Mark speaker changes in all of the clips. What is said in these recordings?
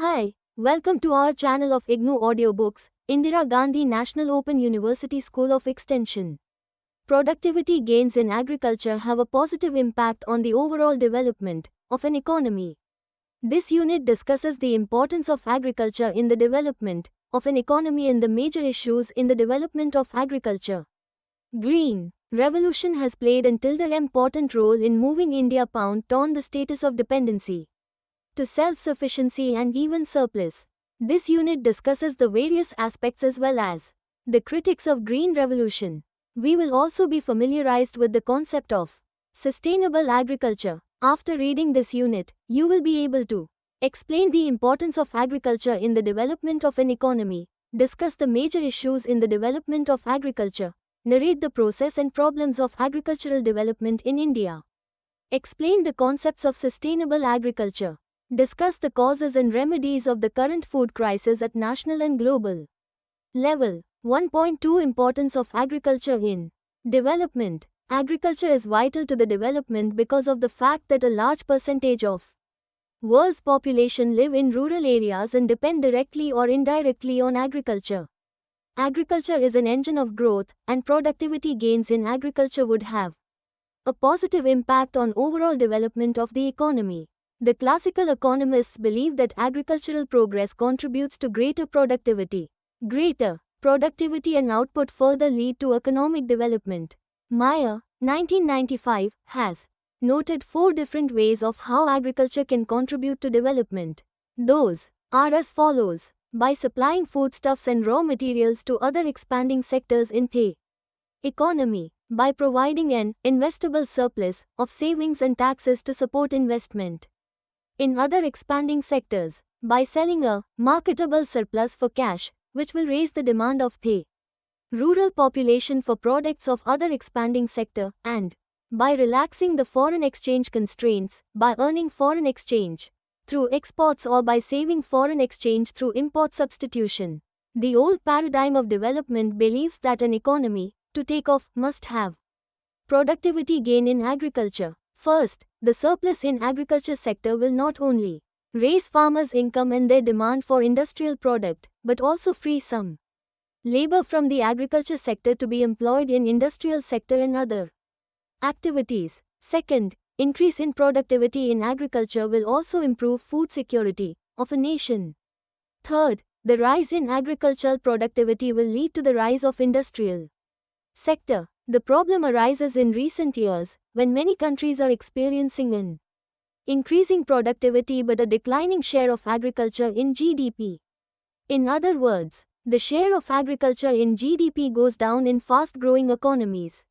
Speaker 1: Hi, welcome to our channel of IGNOU Audiobooks, Indira Gandhi National Open University School of Extension. Productivity gains in agriculture have a positive impact on the overall development of an economy. This unit discusses the importance of agriculture in the development of an economy and the major issues in the development of agriculture. Green Revolution has played an important role in moving India toward the status of dependency to self-sufficiency and even surplus. This unit discusses the various aspects as well as the critics of Green Revolution. We will also be familiarized with the concept of sustainable agriculture. After reading this unit, you will be able to explain the importance of agriculture in the development of an economy, discuss the major issues in the development of agriculture, narrate the process and problems of agricultural development in India, explain the concepts of sustainable agriculture, discuss the causes and remedies of the current food crisis at national and global level. 1.2 Importance of agriculture in development. Agriculture is vital to the development because of the fact that a large percentage of world's population live in rural areas and depend directly or indirectly on agriculture. Agriculture is an engine of growth, and productivity gains in agriculture would have a positive impact on overall development of the economy. The classical economists believe that agricultural progress contributes to greater productivity. Greater productivity and output further lead to economic development. Meyer, 1995, has noted 4 different ways of how agriculture can contribute to development. Those are as follows: by supplying foodstuffs and raw materials to other expanding sectors in the economy, by providing an investable surplus of savings and taxes to support investment in other expanding sectors, by selling a marketable surplus for cash, which will raise the demand of the rural population for products of other expanding sector, and by relaxing the foreign exchange constraints, by earning foreign exchange through exports or by saving foreign exchange through import substitution. The old paradigm of development believes that an economy, to take off, must have productivity gain in agriculture. First, the surplus in agriculture sector will not only raise farmers' income and their demand for industrial product, but also free some labor from the agriculture sector to be employed in industrial sector and other activities. Second, increase in productivity in agriculture will also improve food security of a nation. Third, the rise in agricultural productivity will lead to the rise of industrial sector. The problem arises in recent years, when many countries are experiencing an increasing productivity but a declining share of agriculture in GDP. In other words, the share of agriculture in GDP goes down in fast-growing economies.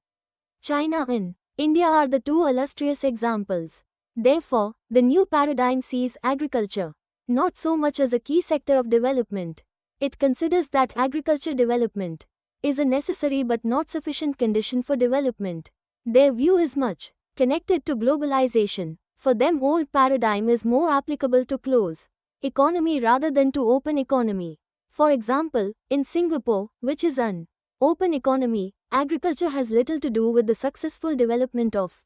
Speaker 1: China and India are the 2 illustrious examples. Therefore, the new paradigm sees agriculture not so much as a key sector of development. It considers that agriculture development is a necessary but not sufficient condition for development. Their view is much connected to globalization. For them, old paradigm is more applicable to close economy rather than to open economy. For example, in Singapore, which is an open economy, agriculture has little to do with the successful development of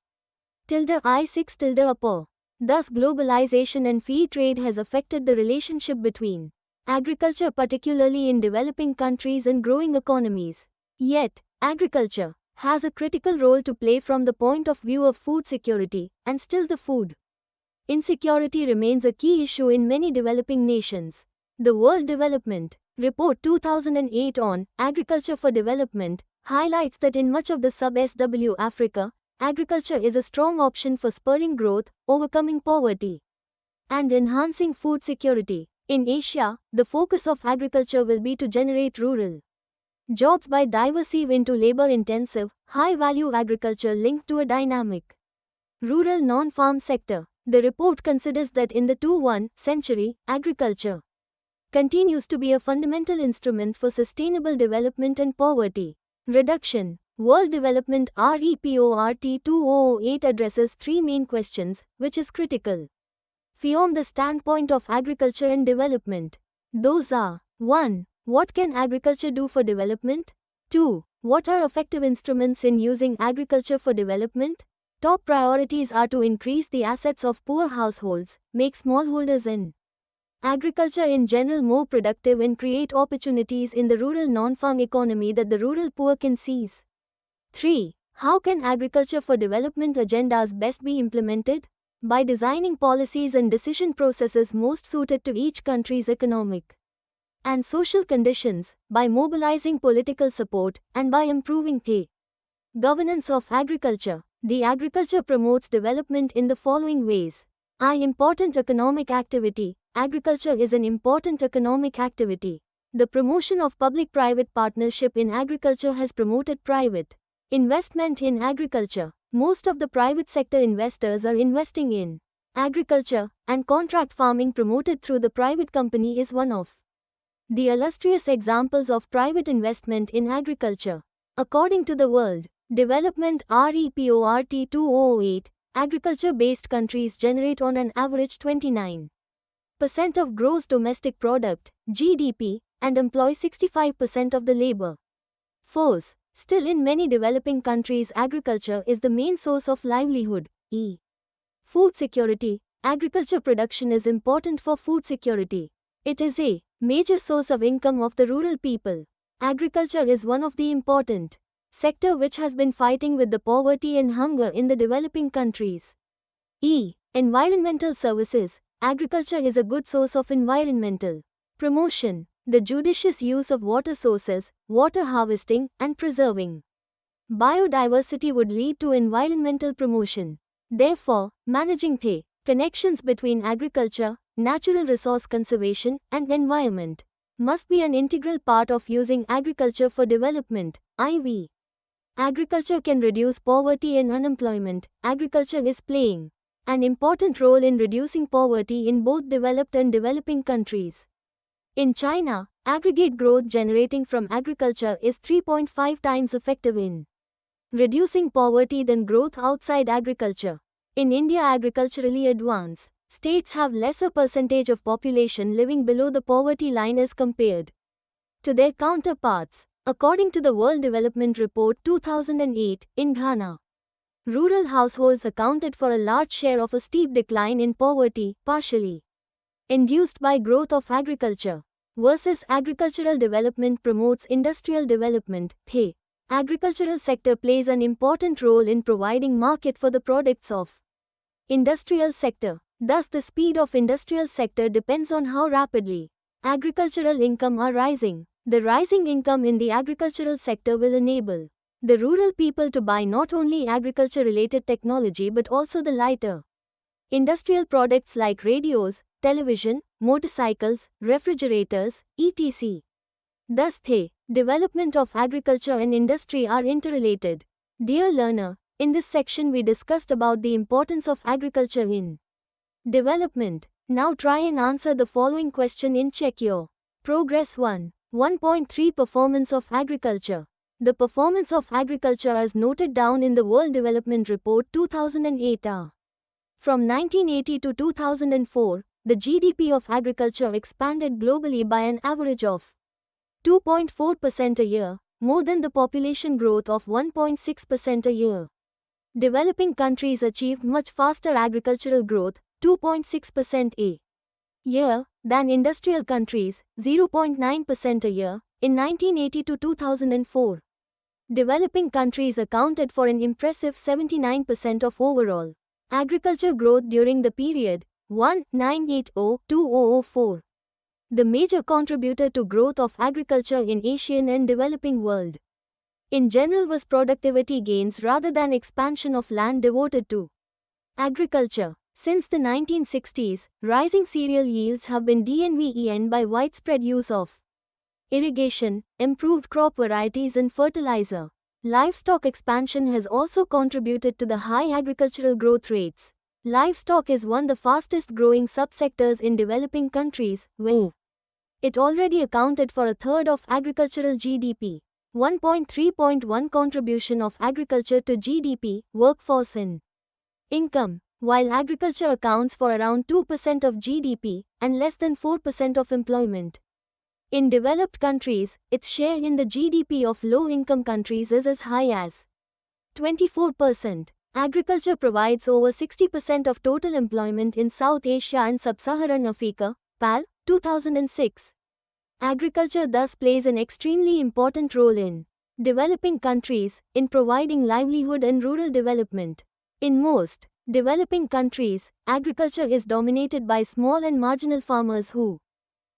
Speaker 1: I6 Thus, globalization and free trade has affected the relationship between agriculture, particularly in developing countries and growing economies. Yet, agriculture has a critical role to play from the point of view of food security, and still the food insecurity remains a key issue in many developing nations. The World Development Report 2008 on Agriculture for Development highlights that in much of the sub-Saharan Africa, agriculture is a strong option for spurring growth, overcoming poverty, and enhancing food security. In Asia, the focus of agriculture will be to generate rural jobs by diversifying into labor-intensive, high-value agriculture linked to a dynamic rural non-farm sector. The report considers that in the 21st century, agriculture continues to be a fundamental instrument for sustainable development and poverty reduction. World Development Report 2008 addresses 3 main questions, which is critical from the standpoint of agriculture and development. Those are: 1. What can agriculture do for development? 2. What are effective instruments in using agriculture for development? Top priorities are to increase the assets of poor households, make smallholders in Agriculture in general more productive and create opportunities in the rural non-farm economy that the rural poor can seize. 3. How can agriculture for development agendas best be implemented? By designing policies and decision processes most suited to each country's economic and social conditions, by mobilizing political support, and by improving the governance of agriculture. The agriculture promotes development in the following ways. Important economic activity. Agriculture is an important economic activity. The promotion of public-private partnership in agriculture has promoted private investment in agriculture. Most of the private sector investors are investing in agriculture, and contract farming promoted through the private company is one of the illustrious examples of private investment in agriculture. According to the World Development Report 2008, agriculture-based countries generate on an average 29% of gross domestic product (GDP) and employ 65% of the labor force. Still, in many developing countries, agriculture is the main source of livelihood. Food security. Agriculture production is important for food security. It is a major source of income of the rural people. Agriculture is one of the important sector which has been fighting with the poverty and hunger in the developing countries. Environmental services. Agriculture is a good source of environmental promotion. The judicious use of water sources, water harvesting, and preserving biodiversity would lead to environmental promotion. Therefore, managing the connections between agriculture, natural resource conservation, and environment must be an integral part of using agriculture for development. Agriculture can reduce poverty and unemployment. Agriculture is playing an important role in reducing poverty in both developed and developing countries. In China, aggregate growth generating from agriculture is 3.5 times effective in reducing poverty than growth outside agriculture. In India, agriculturally advanced states have lesser percentage of population living below the poverty line as compared to their counterparts. According to the World Development Report 2008, in Ghana, rural households accounted for a large share of a steep decline in poverty, partially induced by growth of agriculture. Versus agricultural development promotes industrial development. The agricultural sector plays an important role in providing market for the products of industrial sector. Thus, the speed of industrial sector depends on how rapidly agricultural income are rising. The rising income in the agricultural sector will enable the rural people to buy not only agriculture-related technology but also the lighter industrial products like radios, television, motorcycles, refrigerators, etc. Thus, the development of agriculture and industry are interrelated. Dear learner, in this section we discussed about the importance of agriculture in development. Now try and answer the following question in Check Your Progress 1.3 Performance of agriculture. The performance of agriculture as noted down in the World Development Report 2008 are: from 1980 to 2004, the GDP of agriculture expanded globally by an average of 2.4% a year, more than the population growth of 1.6% a year. Developing countries achieved much faster agricultural growth, 2.6% a year, than industrial countries, 0.9% a year, in 1980 to 2004. Developing countries accounted for an impressive 79% of overall agriculture growth during the period 1980-2004. The major contributor to growth of agriculture in Asian and developing world in general was productivity gains rather than expansion of land devoted to agriculture. Since the 1960s, rising cereal yields have been driven by widespread use of irrigation, improved crop varieties and fertilizer. Livestock expansion has also contributed to the high agricultural growth rates. Livestock is one of the fastest growing subsectors in developing countries, where it already accounted for a third of agricultural GDP. 1.3.1 Contribution of agriculture to GDP, workforce and income. While agriculture accounts for around 2% of GDP and less than 4% of employment in developed countries, its share in the GDP of low-income countries is as high as 24%. Agriculture provides over 60% of total employment in South Asia and Sub-Saharan Africa, PAL, 2006. Agriculture thus plays an extremely important role in developing countries, in providing livelihood and rural development. In most developing countries, agriculture is dominated by small and marginal farmers who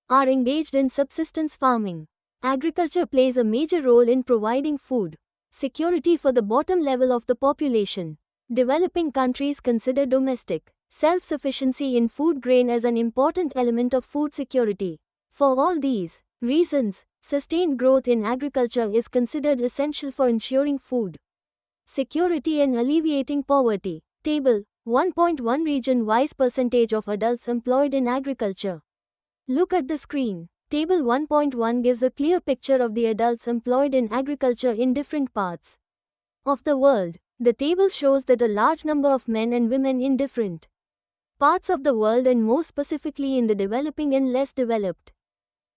Speaker 1: are engaged in subsistence farming. Agriculture plays a major role in providing food security for the bottom level of the population. Developing countries consider domestic self-sufficiency in food grain as an important element of food security. For all these reasons, sustained growth in agriculture is considered essential for ensuring food security and alleviating poverty. Table 1.1 Region-wise percentage of adults employed in agriculture. Look at the screen. Table 1.1 gives a clear picture of the adults employed in agriculture in different parts of the world. The table shows that a large number of men and women in different parts of the world, and more specifically in the developing and less developed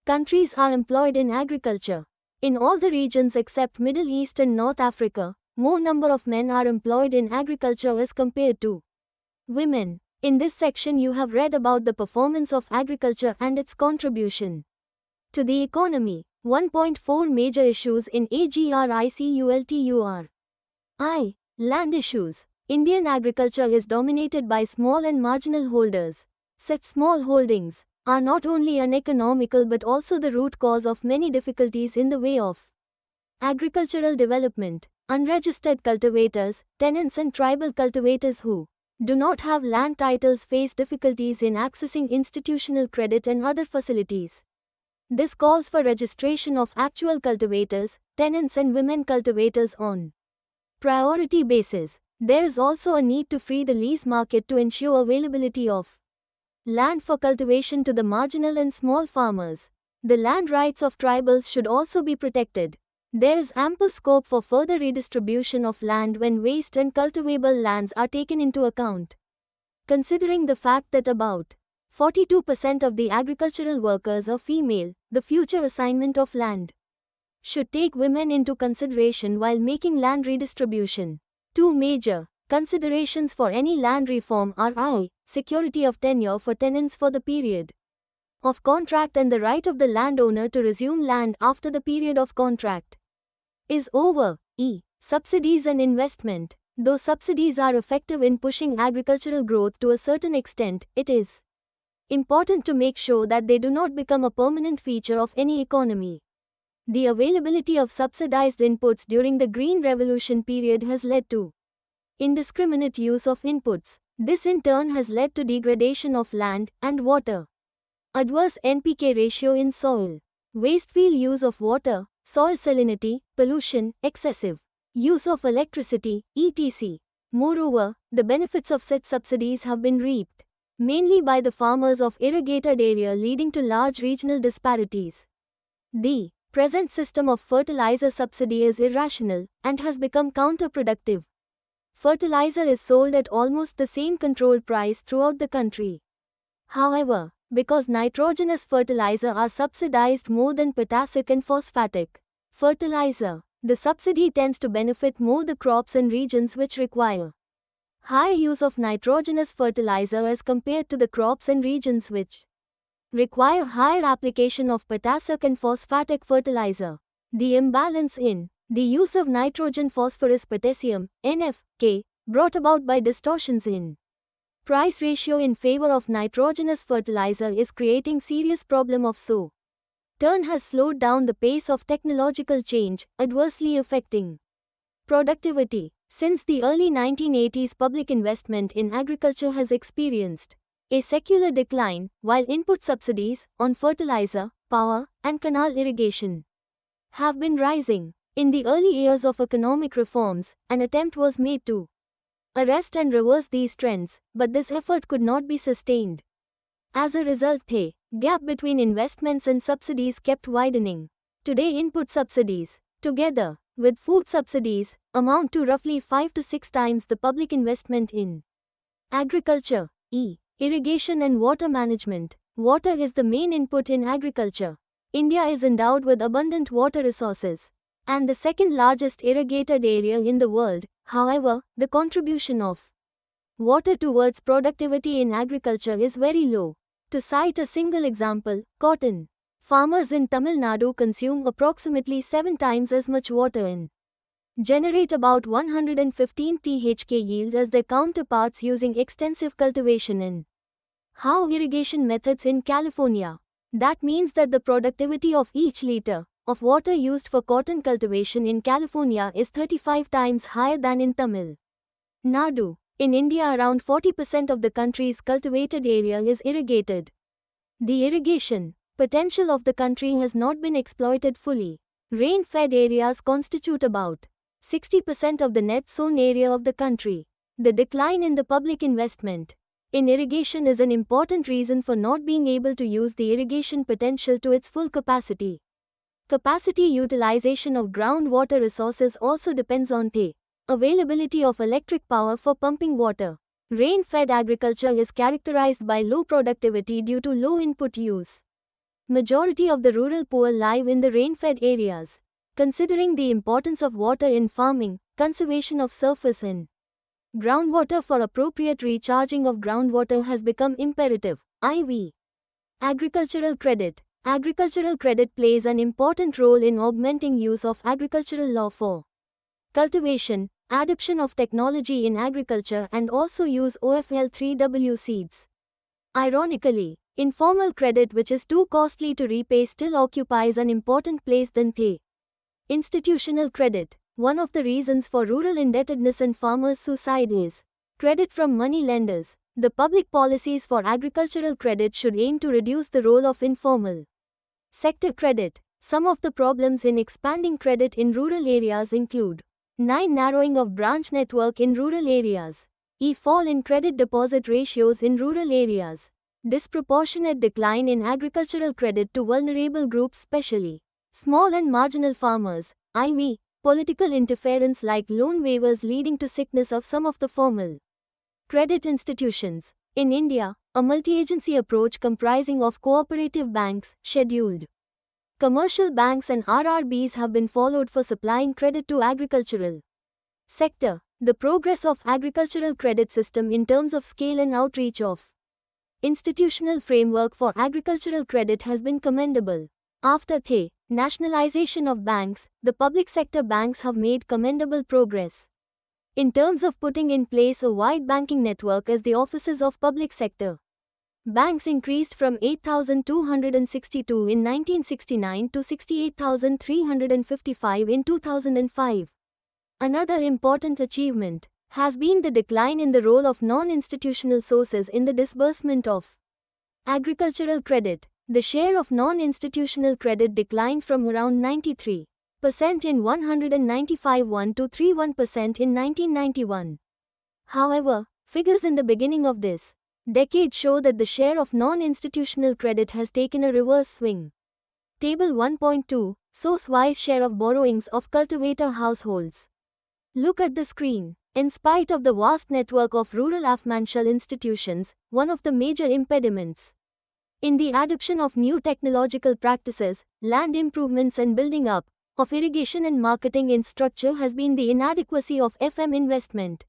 Speaker 1: countries, are employed in agriculture. In all the regions except Middle East and North Africa, more number of men are employed in agriculture as compared to women. In this section you have read about the performance of agriculture and its contribution to the economy. 1.4 Major issues in agriculture. Land issues. Indian agriculture is dominated by small and marginal holders. Such small holdings are not only uneconomical but also the root cause of many difficulties in the way of agricultural development. Unregistered cultivators, tenants and tribal cultivators who do not have land titles face difficulties in accessing institutional credit and other facilities. This calls for registration of actual cultivators, tenants and women cultivators on priority basis. There is also a need to free the lease market to ensure availability of land for cultivation to the marginal and small farmers. The land rights of tribals should also be protected. There is ample scope for further redistribution of land when waste and cultivable lands are taken into account. Considering the fact that about 42% of the agricultural workers are female, the future assignment of land should take women into consideration while making land redistribution. Two major considerations for any land reform are security of tenure for tenants for the period of contract and the right of the landowner to resume land after the period of contract is over. Subsidies and investment. Though subsidies are effective in pushing agricultural growth to a certain extent, it is important to make sure that they do not become a permanent feature of any economy. The availability of subsidized inputs during the Green Revolution period has led to indiscriminate use of inputs. This in turn has led to degradation of land and water. Adverse NPK ratio in soil. Wasteful use of water, soil salinity, pollution, excessive use of electricity, etc. Moreover, the benefits of such subsidies have been reaped mainly by the farmers of irrigated area, leading to large regional disparities. The present system of fertilizer subsidy is irrational and has become counterproductive. Fertilizer is sold at almost the same controlled price throughout the country. However, because nitrogenous fertilizer are subsidized more than potassic and phosphatic fertilizer, the subsidy tends to benefit more the crops and regions which require higher use of nitrogenous fertilizer as compared to the crops and regions which require higher application of potassic and phosphatic fertilizer. The imbalance in the use of nitrogen, phosphorus, potassium, NPK, brought about by distortions in price ratio in favor of nitrogenous fertilizer is creating serious problem of turn has slowed down the pace of technological change, adversely affecting productivity. Since the early 1980s, public investment in agriculture has experienced a secular decline, while input subsidies on fertilizer, power, and canal irrigation have been rising. In the early years of economic reforms, an attempt was made to arrest and reverse these trends, but this effort could not be sustained. As a result, the gap between investments and subsidies kept widening. Today, input subsidies, together with food subsidies, amount to roughly 5 to 6 times the public investment in agriculture. Irrigation and water management. Water is the main input in agriculture. India is endowed with abundant water resources and the second largest irrigated area in the world. However, the contribution of water towards productivity in agriculture is very low. To cite a single example, cotton. Farmers in Tamil Nadu consume approximately 7 times as much water and generate about 115 THK yield as their counterparts using extensive cultivation in how irrigation methods in California. That means that the productivity of each liter of water used for cotton cultivation in California is 35 times higher than in Tamil Nadu. In India, around 40% of the country's cultivated area is irrigated. The irrigation potential of the country has not been exploited fully. Rain-fed areas constitute about 60% of the net sown area of the country. The decline in the public investment in irrigation is an important reason for not being able to use the irrigation potential to its full capacity. Capacity utilization of groundwater resources also depends on the availability of electric power for pumping water. Rain-fed agriculture is characterized by low productivity due to low input use. Majority of the rural poor live in the rain-fed areas. Considering the importance of water in farming, conservation of surface and groundwater for appropriate recharging of groundwater has become imperative. IV. Agricultural credit. Agricultural credit plays an important role in augmenting use of agricultural law for cultivation, adoption of technology in agriculture and also use OFL3W seeds. Ironically, informal credit, which is too costly to repay, still occupies an important place than the institutional credit. One of the reasons for rural indebtedness and farmers' suicide is credit from money lenders. The public policies for agricultural credit should aim to reduce the role of informal sector credit. Some of the problems in expanding credit in rural areas include 9. Narrowing of branch network in rural areas. Fall in credit deposit ratios in rural areas. Disproportionate decline in agricultural credit to vulnerable groups, especially small and marginal farmers. IV. Political interference like loan waivers leading to sickness of some of the formal credit institutions. In India, a multi-agency approach comprising of cooperative banks, scheduled commercial banks and RRBs have been followed for supplying credit to agricultural sector. The progress of agricultural credit system in terms of scale and outreach of institutional framework for agricultural credit has been commendable. After the nationalization of banks, the public sector banks have made commendable progress in terms of putting in place a wide banking network as the offices of public sector banks increased from 8,262 in 1969 to 68,355 in 2005. Another important achievement has been the decline in the role of non-institutional sources in the disbursement of agricultural credit. The share of non-institutional credit declined from around 93% in 195 to 31% in 1991. However, figures in the beginning of this decade show that the share of non-institutional credit has taken a reverse swing. Table 1.2, source-wise share of borrowings of cultivator households. Look at the screen. In spite of the vast network of rural financial institutions, one of the major impediments in the adoption of new technological practices, land improvements and building up of irrigation and marketing infrastructure has been the inadequacy of FM investment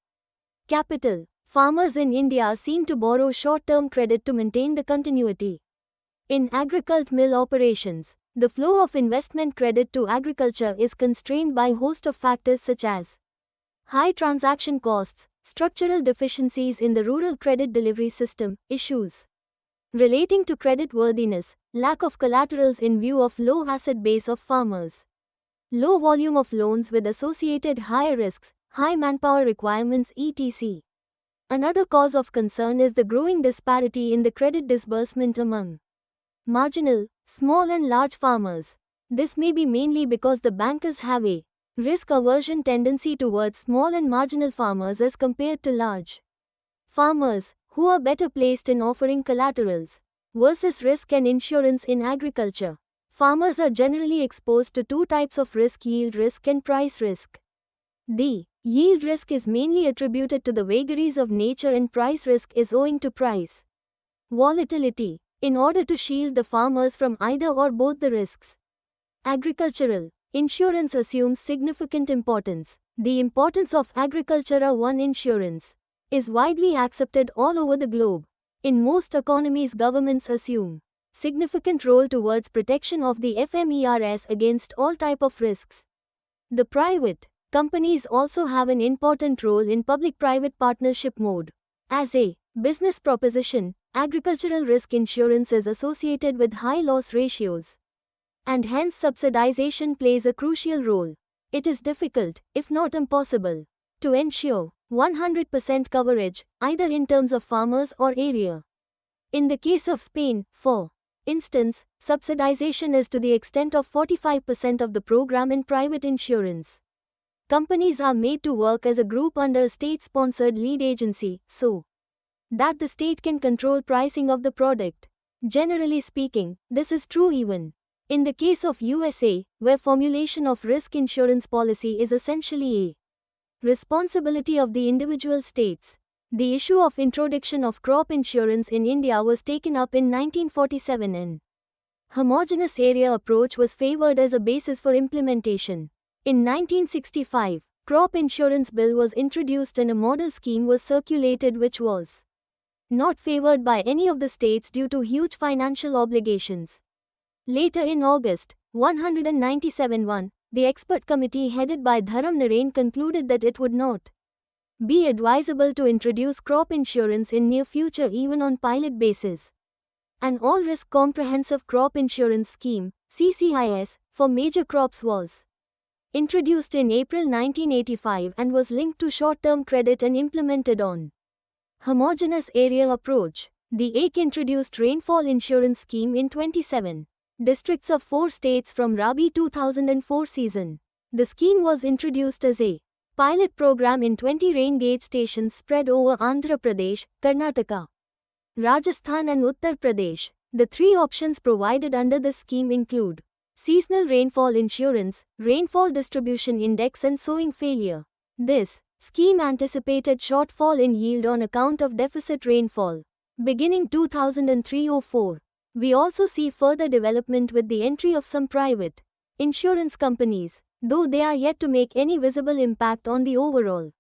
Speaker 1: capital. Farmers in India seem to borrow short-term credit to maintain the continuity in agricultural mill operations. The flow of investment credit to agriculture is constrained by a host of factors such as high transaction costs, structural deficiencies in the rural credit delivery system, issues relating to creditworthiness, lack of collaterals in view of low asset base of farmers, low volume of loans with associated higher risks, high manpower requirements, etc. Another cause of concern is the growing disparity in the credit disbursement among marginal, small and large farmers. This may be mainly because the bankers have a risk aversion tendency towards small and marginal farmers as compared to large farmers, who are better placed in offering collaterals. Versus risk and insurance in agriculture. Farmers are generally exposed to two types of risk: yield risk and price risk. The yield risk is mainly attributed to the vagaries of nature and price risk is owing to price volatility. In order to shield the farmers from either or both the risks, agricultural insurance assumes significant importance. The importance of agricultural insurance is widely accepted all over the globe. In most economies, governments assume significant role towards protection of the FMERS against all type of risks. The private companies also have an important role in public-private partnership mode. As a business proposition, agricultural risk insurance is associated with high loss ratios, and hence subsidization plays a crucial role. It is difficult, if not impossible, to ensure 100% coverage, either in terms of farmers or area. In the case of Spain, for instance, subsidization is to the extent of 45% of the program in private insurance. Companies are made to work as a group under a state-sponsored lead agency, so that the state can control pricing of the product. Generally speaking, this is true even in the case of USA, where formulation of risk insurance policy is essentially a responsibility of the individual states. The issue of introduction of crop insurance in India was taken up in 1947 and homogeneous area approach was favored as a basis for implementation. In 1965, crop insurance bill was introduced and a model scheme was circulated which was not favored by any of the states due to huge financial obligations. Later in August 197, the expert committee headed by Dharam Narain concluded that it would not be advisable to introduce crop insurance in near future even on pilot basis. An all-risk comprehensive crop insurance scheme, CCIS, for major crops was introduced in April 1985 and was linked to short-term credit and implemented on homogeneous area approach. The AIC introduced rainfall insurance scheme in 27 districts of 4 states from Rabi 2004 season. The scheme was introduced as a pilot program in 20 rain gauge stations spread over Andhra Pradesh, Karnataka, Rajasthan and Uttar Pradesh. The 3 options provided under the scheme include seasonal rainfall insurance, rainfall distribution index and sowing failure. This scheme anticipated shortfall in yield on account of deficit rainfall. Beginning 2003-04, we also see further development with the entry of some private insurance companies, though they are yet to make any visible impact on the overall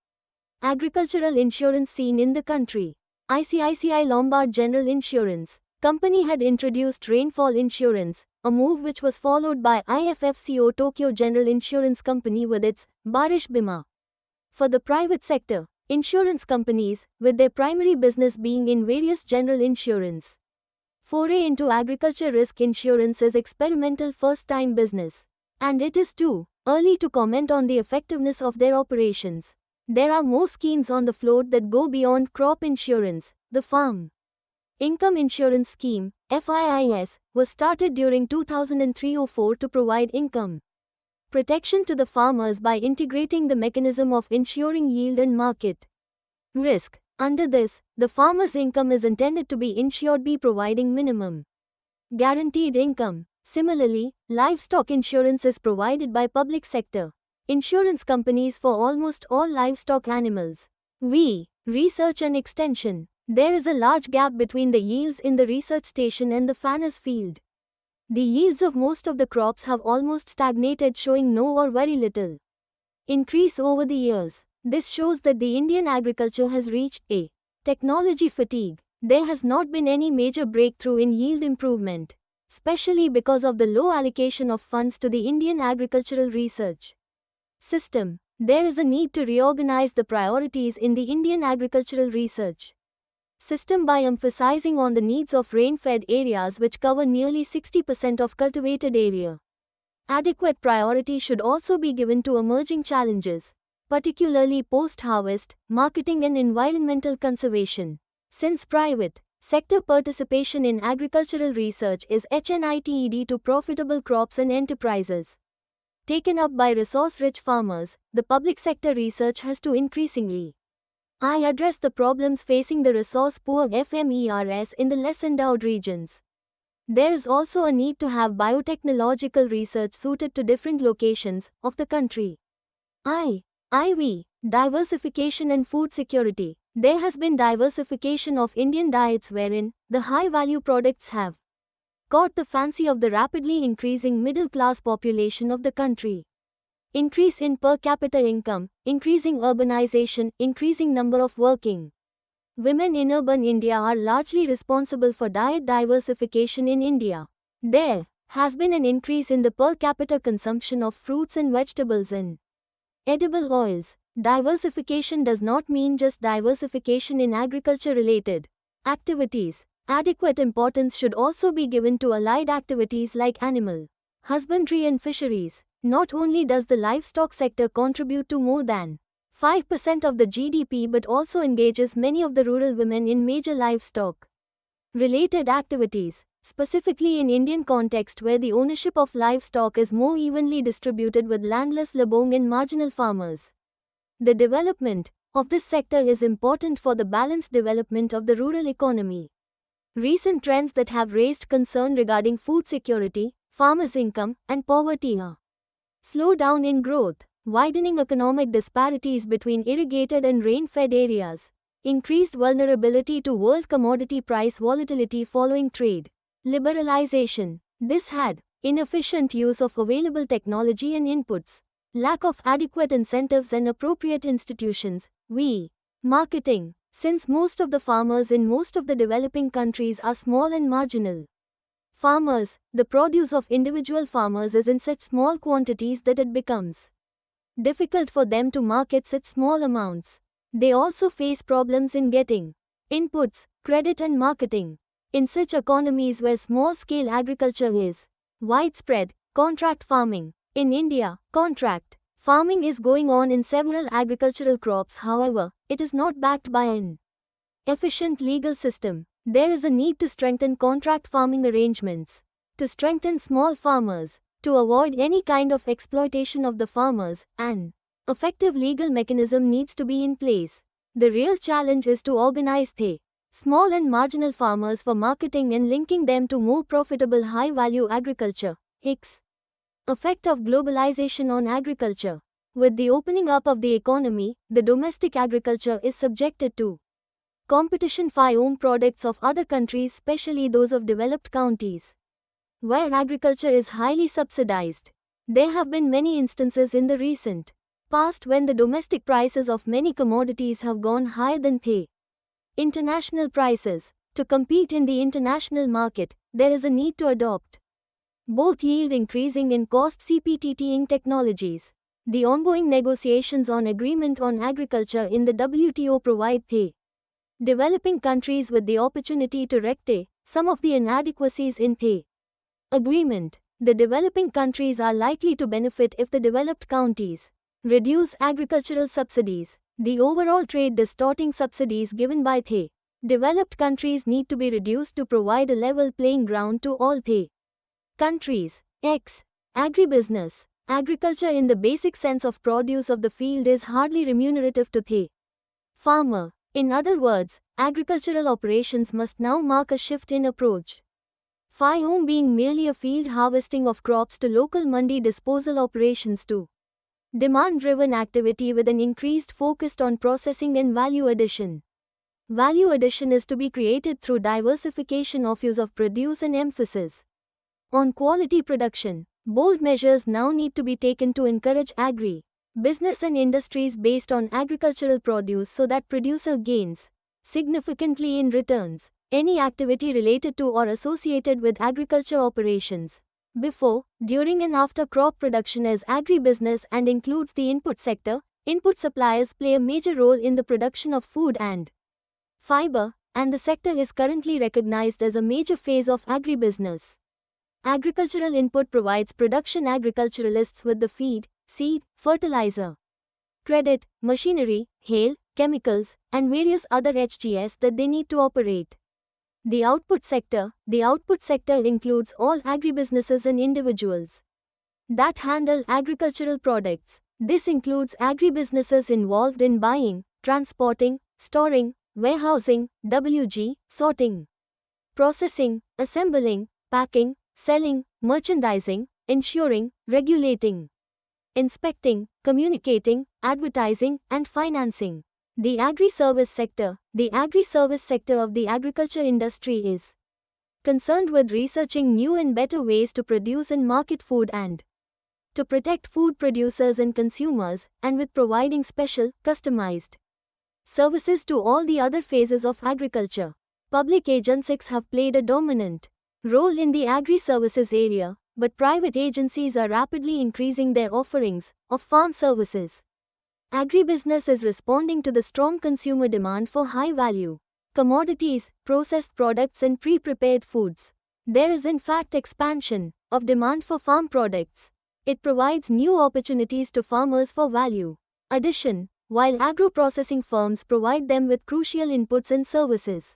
Speaker 1: agricultural insurance scene in the country. ICICI Lombard General Insurance Company had introduced rainfall insurance, a move which was followed by IFFCO Tokyo General Insurance Company with its Barish Bima. For the private sector, insurance companies, with their primary business being in various general insurance, foray into agriculture risk insurance is experimental first-time business, and it is too early to comment on the effectiveness of their operations. There are more schemes on the float that go beyond crop insurance. The Farm Income Insurance Scheme, FIIS, was started during 2003-04 to provide income protection to the farmers by integrating the mechanism of ensuring yield and market risk. Under this, the farmer's income is intended to be insured by providing minimum guaranteed income. Similarly, livestock insurance is provided by public sector insurance companies for almost all livestock animals. Research and extension. There is a large gap between the yields in the research station and the farmer's field. The yields of most of the crops have almost stagnated, showing no or very little increase over the years. This shows that the Indian agriculture has reached a technology fatigue. There has not been any major breakthrough in yield improvement, especially because of the low allocation of funds to the Indian agricultural research system. There is a need to reorganize the priorities in the Indian agricultural research system by emphasizing on the needs of rain-fed areas which cover nearly 60% of cultivated area. Adequate priority should also be given to emerging challenges, particularly post-harvest, marketing and environmental conservation. Since private sector participation in agricultural research is HNITED to profitable crops and enterprises taken up by resource-rich farmers, the public sector research has to increasingly address the problems facing the resource-poor FMERS in the less endowed regions. There is also a need to have biotechnological research suited to different locations of the country. IV. Diversification and food security. There has been diversification of Indian diets wherein the high-value products have caught the fancy of the rapidly increasing middle-class population of the country. Increase in per capita income, increasing urbanization, increasing number of working Women in urban India are largely responsible for diet diversification in India. There has been an increase in the per capita consumption of fruits and vegetables and edible oils. Diversification does not mean just diversification in agriculture-related activities. Adequate importance should also be given to allied activities like animal husbandry and fisheries. Not only does the livestock sector contribute to more than 5% of the GDP but also engages many of the rural women in major livestock related activities, specifically in Indian context where the ownership of livestock is more evenly distributed with landless labong and marginal farmers. The development of this sector is important for the balanced development of the rural economy. Recent trends that have raised concern regarding food security, farmers' income, and poverty are slowdown in growth, widening economic disparities between irrigated and rain-fed areas, increased vulnerability to world commodity price volatility following trade liberalization. This had inefficient use of available technology and inputs, lack of adequate incentives and appropriate institutions. Marketing. Since most of the farmers in most of the developing countries are small and marginal farmers, the produce of individual farmers is in such small quantities that it becomes difficult for them to market such small amounts. They also face problems in getting inputs, credit and marketing. In such economies where small-scale agriculture is widespread, contract farming. In India, contract farming is going on in several agricultural crops. However, it is not backed by an efficient legal system. There is a need to strengthen contract farming arrangements, to strengthen small farmers, to avoid any kind of exploitation of the farmers. An effective legal mechanism needs to be in place. The real challenge is to organize the small and marginal farmers for marketing and linking them to more profitable high-value agriculture. Effect of globalization on agriculture. With the opening up of the economy, the domestic agriculture is subjected to competition from products of other countries, especially those of developed countries, where agriculture is highly subsidized. There have been many instances in the recent past when the domestic prices of many commodities have gone higher than the international prices. To compete in the international market, there is a need to adopt both yield increasing and cost CPTTing technologies. The ongoing negotiations on agreement on agriculture in the WTO provide the developing countries with the opportunity to rectify some of the inadequacies in the agreement. The developing countries are likely to benefit if the developed countries reduce agricultural subsidies. The overall trade distorting subsidies given by the developed countries need to be reduced to provide a level playing ground to all the countries. Agribusiness. Agriculture in the basic sense of produce of the field is hardly remunerative to the farmer. In other words, agricultural operations must now mark a shift in approach, from being merely a field harvesting of crops to local mandi disposal operations to demand-driven activity with an increased focus on processing and value addition. Value addition is to be created through diversification of use of produce and emphasis on quality production. Bold measures now need to be taken to encourage business and industries based on agricultural produce so that producer gains significantly in returns. Any activity related to or associated with agriculture operations before, during and after crop production is agribusiness and includes the input sector. Input suppliers play a major role in the production of food and fiber, and the sector is currently recognized as a major phase of agribusiness. Agricultural input provides production agriculturalists with the feed, seed, fertilizer, credit, machinery, hail, chemicals, and various other HGS that they need to operate. The output sector includes all agribusinesses and individuals that handle agricultural products. This includes agribusinesses involved in buying, transporting, storing, warehousing, sorting, processing, assembling, packing, selling, merchandising, insuring, regulating, inspecting, communicating, advertising, and financing. The agri-service sector of the agriculture industry is concerned with researching new and better ways to produce and market food and to protect food producers and consumers, and with providing special, customized services to all the other phases of agriculture. Public agencies have played a dominant role in the agri-services area, but private agencies are rapidly increasing their offerings of farm services. Agribusiness is responding to the strong consumer demand for high-value commodities, processed products and pre-prepared foods. There is in fact expansion of demand for farm products. It provides new opportunities to farmers for value addition, while agro-processing firms provide them with crucial inputs and services,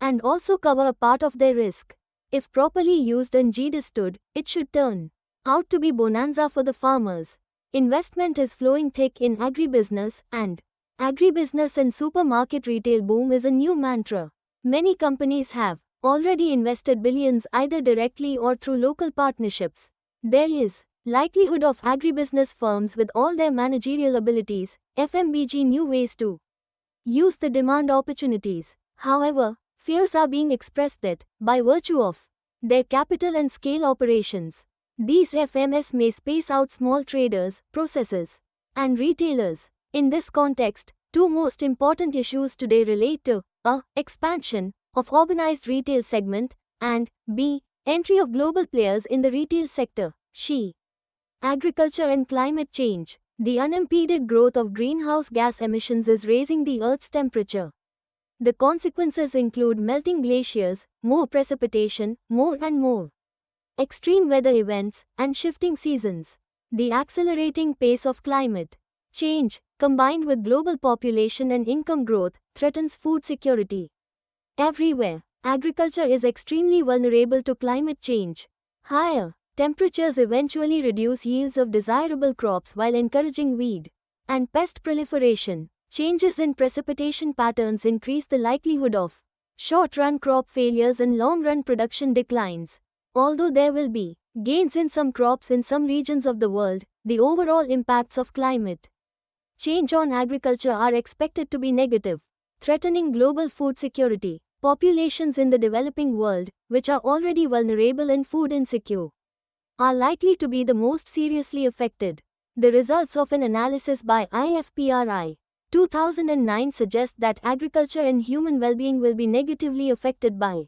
Speaker 1: and also cover a part of their risk. If properly used and understood, it should turn out to be bonanza for the farmers. Investment is flowing thick in agribusiness, and agribusiness and supermarket retail boom is a new mantra. Many companies have already invested billions either directly or through local partnerships. There is likelihood of agribusiness firms with all their managerial abilities, FMBG new ways to use the demand opportunities. However, fears are being expressed that, by virtue of their capital and scale operations, these FMS may space out small traders, processors, and retailers. In this context, two most important issues today relate to a. Expansion of organized retail segment, and b. Entry of global players in the retail sector. Agriculture and climate change. The unimpeded growth of greenhouse gas emissions is raising the Earth's temperature. The consequences include melting glaciers, more precipitation, more and more extreme weather events, and shifting seasons. The accelerating pace of climate change, combined with global population and income growth, threatens food security. Everywhere, agriculture is extremely vulnerable to climate change. Higher temperatures eventually reduce yields of desirable crops while encouraging weed and pest proliferation. Changes in precipitation patterns increase the likelihood of short-run crop failures and long-run production declines. Although there will be gains in some crops in some regions of the world, the overall impacts of climate change on agriculture are expected to be negative, threatening global food security. Populations in the developing world, which are already vulnerable and food insecure, are likely to be the most seriously affected. The results of an analysis by IFPRI 2009 suggest that agriculture and human well-being will be negatively affected by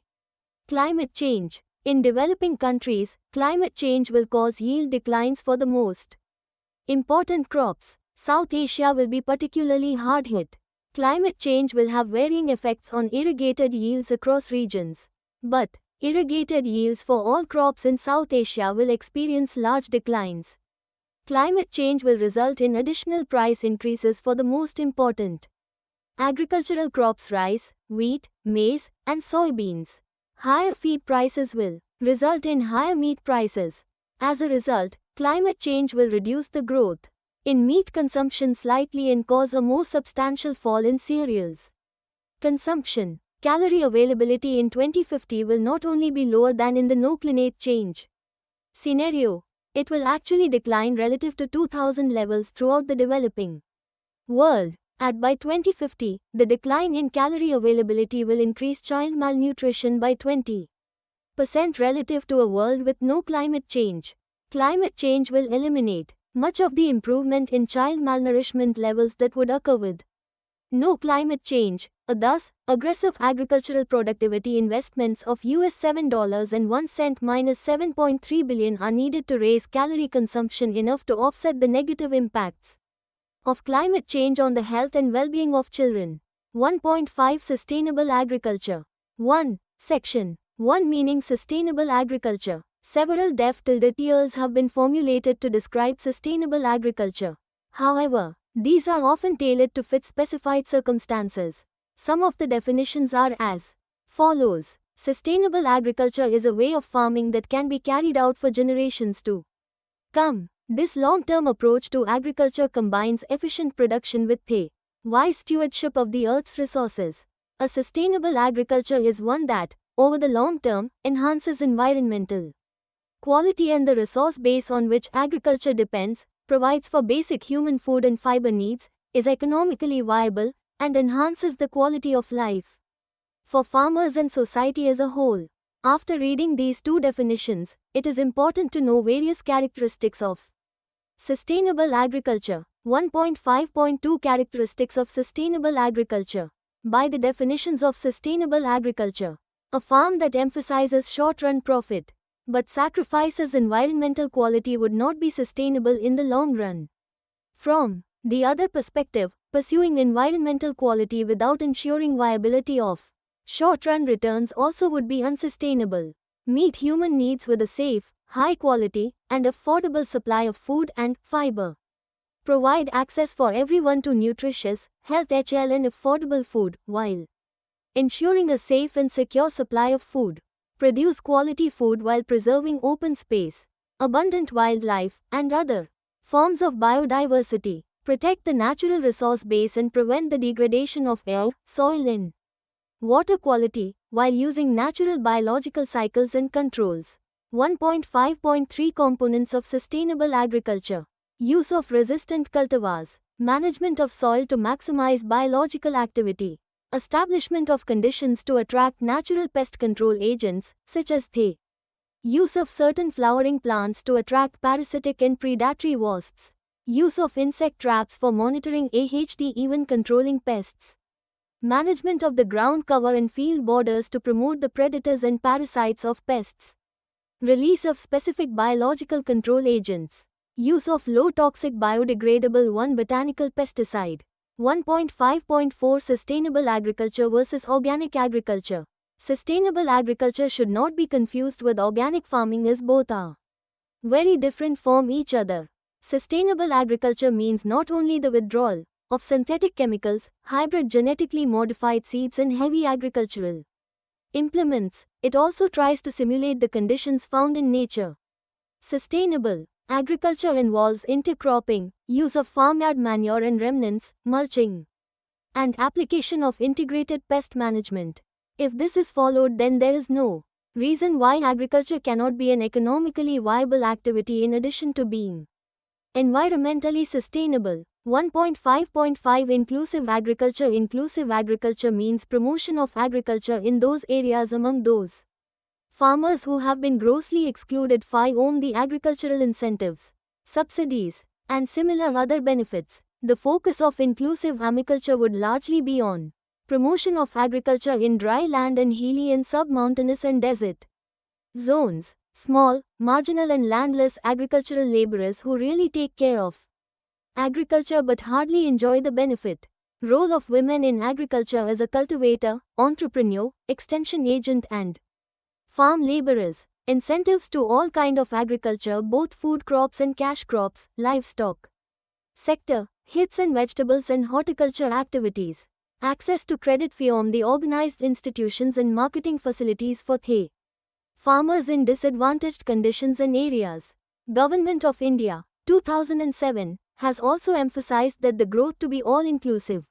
Speaker 1: climate change. In developing countries, climate change will cause yield declines for the most important crops. South Asia will be particularly hard hit. Climate change will have varying effects on irrigated yields across regions. But irrigated yields for all crops in South Asia will experience large declines. Climate change will result in additional price increases for the most important agricultural crops rice, wheat, maize, and soybeans. Higher feed prices will result in higher meat prices. As a result, climate change will reduce the growth in meat consumption slightly and cause a more substantial fall in cereals consumption. Calorie availability in 2050 will not only be lower than in the no climate change scenario, it will actually decline relative to 2000 levels throughout the developing world. By 2050, the decline in calorie availability will increase child malnutrition by 20% relative to a world with no climate change. Climate change will eliminate much of the improvement in child malnourishment levels that would occur with no climate change. Thus, aggressive agricultural productivity investments of $7.01 minus $7.3 billion are needed to raise calorie consumption enough to offset the negative impacts of climate change on the health and well-being of children. 1.5 Sustainable Agriculture. 1. Section 1 Meaning Sustainable Agriculture. Several definitions have been formulated to describe sustainable agriculture. However, these are often tailored to fit specified circumstances. Some of the definitions are as follows. Sustainable agriculture is a way of farming that can be carried out for generations to come. This long-term approach to agriculture combines efficient production with the wise stewardship of the Earth's resources. A sustainable agriculture is one that, over the long term, enhances environmental quality and the resource base on which agriculture depends, provides for basic human food and fiber needs, is economically viable, and enhances the quality of life for farmers and society as a whole. After reading these two definitions, it is important to know various characteristics of sustainable agriculture. 1.5.2 Characteristics of Sustainable Agriculture. By the definitions of sustainable agriculture, a farm that emphasizes short-run profit but sacrifices environmental quality would not be sustainable in the long run. From the other perspective, pursuing environmental quality without ensuring viability of short-run returns also would be unsustainable. Meet human needs with a safe, high-quality, and affordable supply of food and fiber. Provide access for everyone to nutritious, healthy and affordable food, while ensuring a safe and secure supply of food. Produce quality food while preserving open space, abundant wildlife, and other forms of biodiversity. Protect the natural resource base and prevent the degradation of air, soil, and water quality, while using natural biological cycles and controls. 1.5.3 Components of Sustainable Agriculture. Use of resistant cultivars. Management of soil to maximize biological activity. Establishment of conditions to attract natural pest control agents, such as the use of certain flowering plants to attract parasitic and predatory wasps. Use of insect traps for monitoring AHT, even controlling pests. Management of the ground cover and field borders to promote the predators and parasites of pests. Release of specific biological control agents. Use of low-toxic biodegradable 1-botanical pesticide. 1.5.4 Sustainable Agriculture versus Organic Agriculture. Sustainable agriculture should not be confused with organic farming, as both are very different from each other. Sustainable agriculture means not only the withdrawal of synthetic chemicals, hybrid genetically modified seeds and heavy agricultural implements, it also tries to simulate the conditions found in nature. Sustainable agriculture involves intercropping, use of farmyard manure and remnants, mulching, and application of integrated pest management. If this is followed, then there is no reason why agriculture cannot be an economically viable activity in addition to being environmentally sustainable. 1.5.5 Inclusive agriculture. Inclusive agriculture means promotion of agriculture in those areas among those farmers who have been grossly excluded from the agricultural incentives, subsidies, and similar other benefits. The focus of inclusive agriculture would largely be on promotion of agriculture in dry land and hilly and submountainous and desert zones. Small, marginal and landless agricultural laborers who really take care of agriculture but hardly enjoy the benefit. Role of women in agriculture as a cultivator, entrepreneur, extension agent and farm laborers. Incentives to all kind of agriculture, both food crops and cash crops, livestock sector, hits and vegetables and horticulture activities. Access to credit from the organized institutions and marketing facilities for the farmers in disadvantaged conditions and areas. Government of India, 2007, has also emphasized that the growth to be all-inclusive.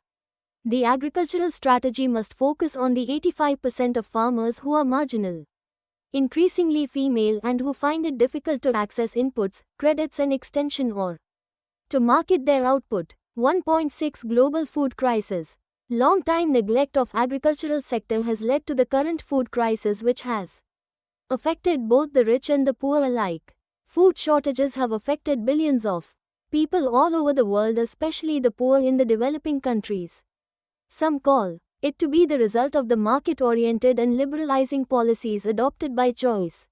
Speaker 1: The agricultural strategy must focus on the 85% of farmers who are marginal, increasingly female, and who find it difficult to access inputs, credits and extension or to market their output. 1.6 Global food crisis. Long-time neglect of agricultural sector has led to the current food crisis, which has affected both the rich and the poor alike. Food shortages have affected billions of people all over the world, especially the poor in the developing countries. Some call it to be the result of the market-oriented and liberalizing policies adopted by choice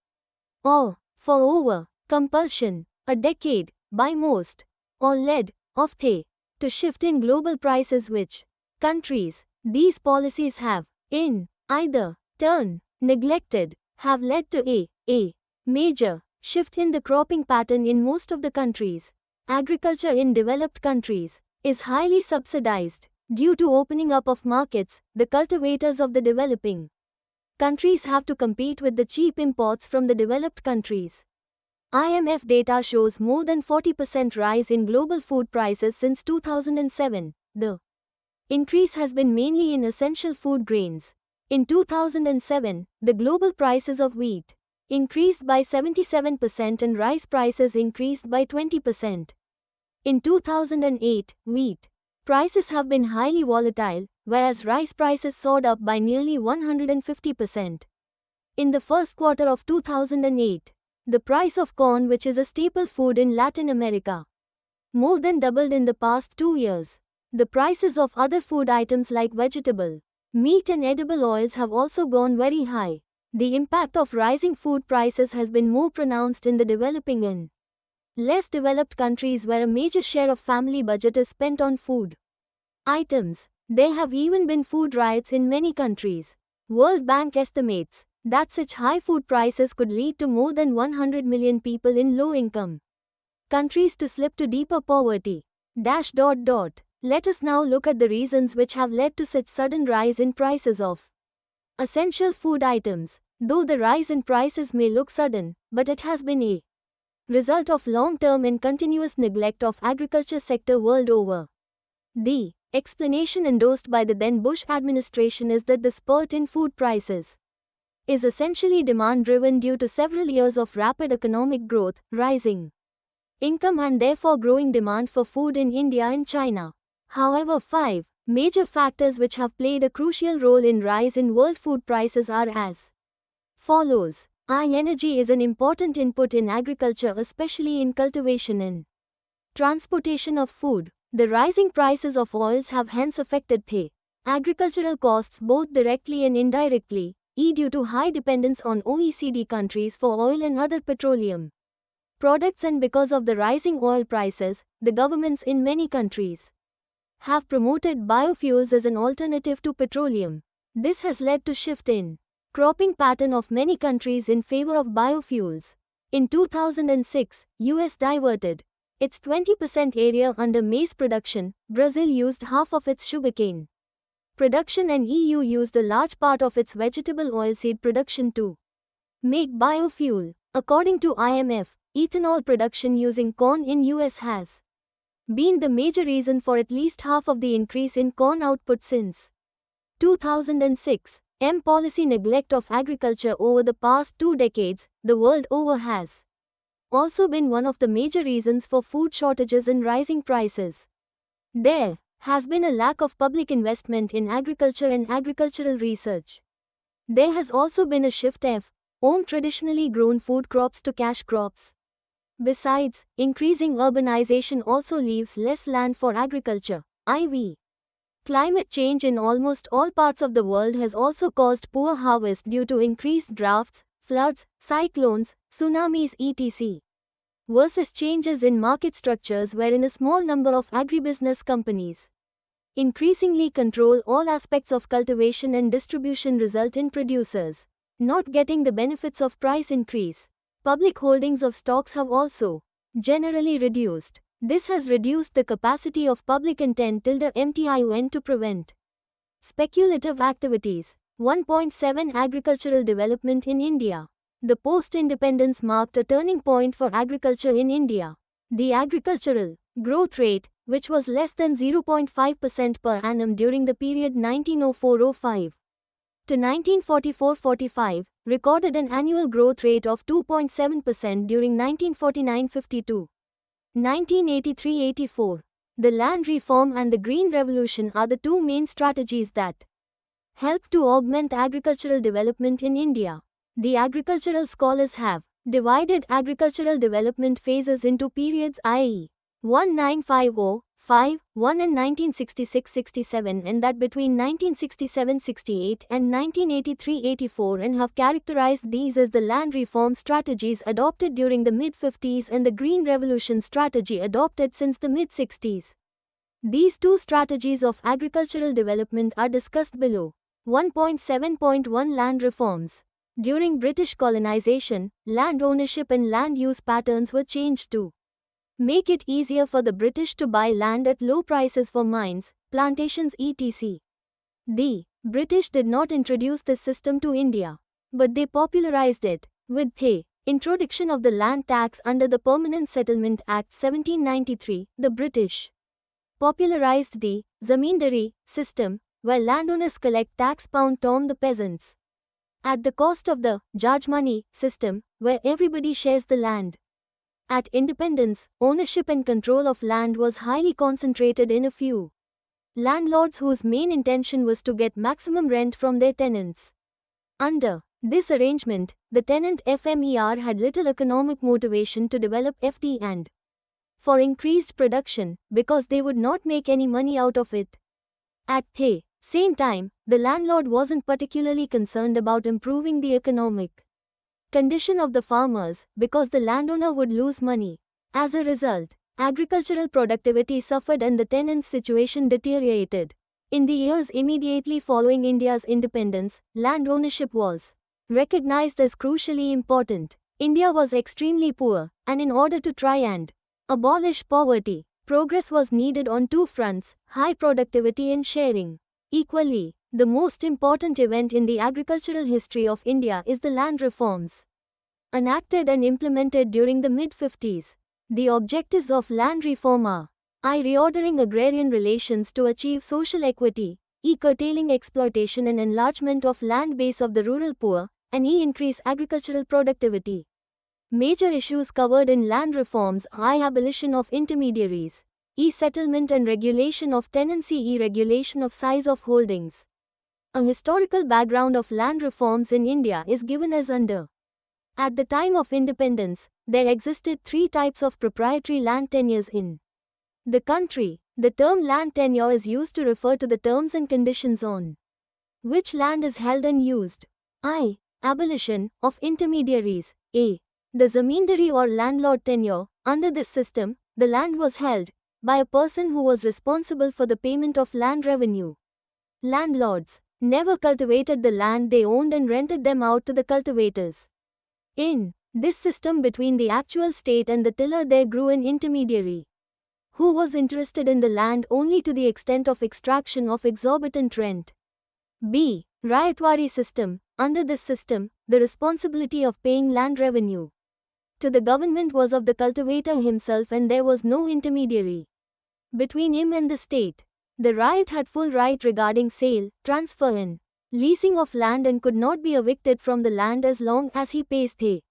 Speaker 1: or for over compulsion, a decade, by most, or led of the to shift in global prices which countries these policies have, in either turn, neglected, have led to a major shift in the cropping pattern in most of the countries. Agriculture in developed countries is highly subsidized. Due to opening up of markets, the cultivators of the developing countries have to compete with the cheap imports from the developed countries. IMF data shows more than 40% rise in global food prices since 2007. The increase has been mainly in essential food grains. In 2007, the global prices of wheat increased by 77% and rice prices increased by 20%. In 2008, wheat prices have been highly volatile, whereas rice prices soared up by nearly 150%. In the first quarter of 2008, the price of corn, which is a staple food in Latin America, more than doubled in the past 2 years. The prices of other food items like vegetable, meat and edible oils have also gone very high. The impact of rising food prices has been more pronounced in the developing and less developed countries where a major share of family budget is spent on food items. There have even been food riots in many countries. World Bank estimates that such high food prices could lead to more than 100 million people in low-income countries to slip to deeper poverty. Let us now look at the reasons which have led to such sudden rise in prices of essential food items. Though the rise in prices may look sudden, but it has been a result of long-term and continuous neglect of agriculture sector world over. The explanation endorsed by the then Bush administration is that the spurt in food prices is essentially demand-driven due to several years of rapid economic growth, rising income and therefore growing demand for food in India and China. However, 5 major factors which have played a crucial role in rise in world food prices are as follows. Energy is an important input in agriculture, especially in cultivation and transportation of food. The rising prices of oils have hence affected the agricultural costs both directly and indirectly, due to high dependence on OECD countries for oil and other petroleum products, and because of the rising oil prices, the governments in many countries have promoted biofuels as an alternative to petroleum. This has led to shift in cropping pattern of many countries in favor of biofuels. In 2006, US diverted its 20% area under maize production, Brazil used half of its sugarcane production, and EU used a large part of its vegetable oilseed production to make biofuel. According to IMF, ethanol production using corn in US has been the major reason for at least half of the increase in corn output since 2006. Policy neglect of agriculture over the past 2 decades, the world over, has also been one of the major reasons for food shortages and rising prices. There has been a lack of public investment in agriculture and agricultural research. There has also been a shift from traditionally grown food crops to cash crops. Besides, increasing urbanization also leaves less land for agriculture. Climate change in almost all parts of the world has also caused poor harvest due to increased droughts, floods, cyclones, tsunamis etc. versus changes in market structures wherein a small number of agribusiness companies increasingly control all aspects of cultivation and distribution result in producers not getting the benefits of price increase. Public holdings of stocks have also generally reduced. This has reduced the capacity of public intent (MTION) to prevent speculative activities. 1.7 Agricultural development in India. The post-independence marked a turning point for agriculture in India. The agricultural growth rate, which was less than 0.5% per annum during the period 1904-05 to 1944-45, recorded an annual growth rate of 2.7% during 1949-52. 1983-84. The land reform and the Green Revolution are the two main strategies that helped to augment agricultural development in India. The agricultural scholars have divided agricultural development phases into periods, i.e., 1950-1 and 1966-67, and that between 1967-68 and 1983-84, and have characterized these as the land reform strategies adopted during the mid-50s and the Green Revolution strategy adopted since the mid-60s. These two strategies of agricultural development are discussed below. 1.7.1 Land reforms. During British colonization, land ownership and land use patterns were changed to make it easier for the British to buy land at low prices for mines, plantations etc. The British did not introduce this system to India, but they popularized it. With the introduction of the land tax under the Permanent Settlement Act 1793, the British popularized the zamindari system, where landowners collect tax pound from the peasants at the cost of the jajmani system, where everybody shares the land. At independence, ownership and control of land was highly concentrated in a few landlords whose main intention was to get maximum rent from their tenants. Under this arrangement, the tenant FMER had little economic motivation to develop FD and for increased production, because they would not make any money out of it. At the same time, the landlord wasn't particularly concerned about improving the economic condition of the farmers, because the landowner would lose money. As a result, agricultural productivity suffered and the tenants' situation deteriorated. In the years immediately following India's independence, land ownership was recognized as crucially important. India was extremely poor, and in order to try and abolish poverty, progress was needed on two fronts: high productivity and sharing. Equally, the most important event in the agricultural history of India is the land reforms enacted and implemented during the mid-50s. The objectives of land reform are: I. Reordering agrarian relations to achieve social equity, E. Curtailing exploitation and enlargement of land base of the rural poor, and E. Increase agricultural productivity. Major issues covered in land reforms: I. Abolition of intermediaries, E. Settlement and regulation of tenancy, E. Regulation of size of holdings. A historical background of land reforms in India is given as under. At the time of independence, there existed three types of proprietary land tenures in the country. The term land tenure is used to refer to the terms and conditions on which land is held and used. I. Abolition of intermediaries. A. The zamindari or landlord tenure. Under this system, the land was held by a person who was responsible for the payment of land revenue. Landlords never cultivated the land they owned and rented them out to the cultivators. In this system, between the actual state and the tiller there grew an intermediary who was interested in the land only to the extent of extraction of exorbitant rent. B. Rayatwari system. Under this system, the responsibility of paying land revenue to the government was of the cultivator himself, and there was no intermediary between him and the state. The Rayat had full right regarding sale, transfer and leasing of land and could not be evicted from the land as long as he pays the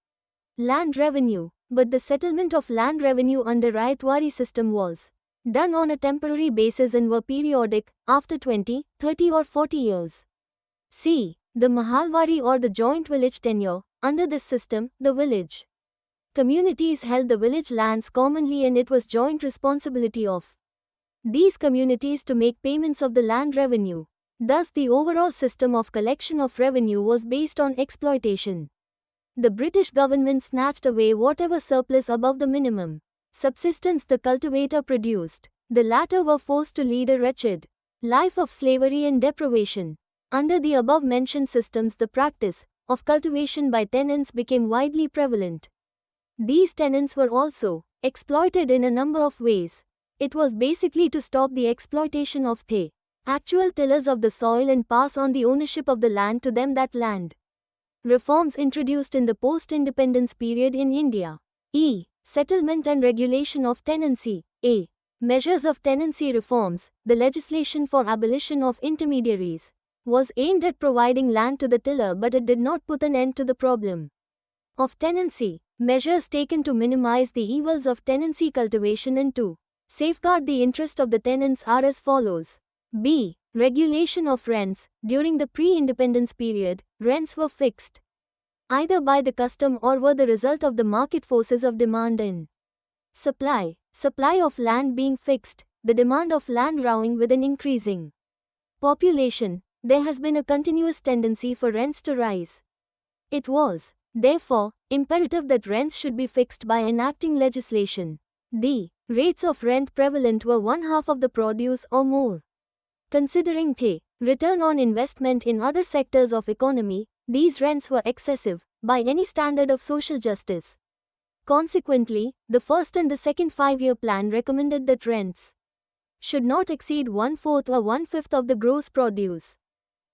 Speaker 1: land revenue. But the settlement of land revenue under Rayatwari system was done on a temporary basis and were periodic, after 20, 30 or 40 years. C. The Mahalwari or the joint village tenure. Under this system, the village communities held the village lands commonly, and it was joint responsibility of these communities to make payments of the land revenue. Thus, the overall system of collection of revenue was based on exploitation. The British government snatched away whatever surplus above the minimum subsistence the cultivator produced. The latter were forced to lead a wretched life of slavery and deprivation. Under the above-mentioned systems, the practice of cultivation by tenants became widely prevalent. These tenants were also exploited in a number of ways. It was basically to stop the exploitation of the actual tillers of the soil and pass on the ownership of the land to them. That land reforms introduced in the post-independence period in India. E. Settlement and regulation of tenancy. A. Measures of tenancy reforms. The legislation for abolition of intermediaries was aimed at providing land to the tiller, but it did not put an end to the problem of tenancy. Measures taken to minimize the evils of tenancy cultivation and to safeguard the interest of the tenants are as follows. B. Regulation of rents. During the pre-independence period, rents were fixed either by the custom or were the result of the market forces of demand and supply. Supply of land being fixed, the demand of land growing with an increasing population, there has been a continuous tendency for rents to rise. It was, therefore, imperative that rents should be fixed by enacting legislation. The rates of rent prevalent were one half of the produce or more. Considering the return on investment in other sectors of economy, these rents were excessive by any standard of social justice. Consequently, the first and the second 5-year plan recommended that rents should not exceed 1/4 or 1/5 of the gross produce.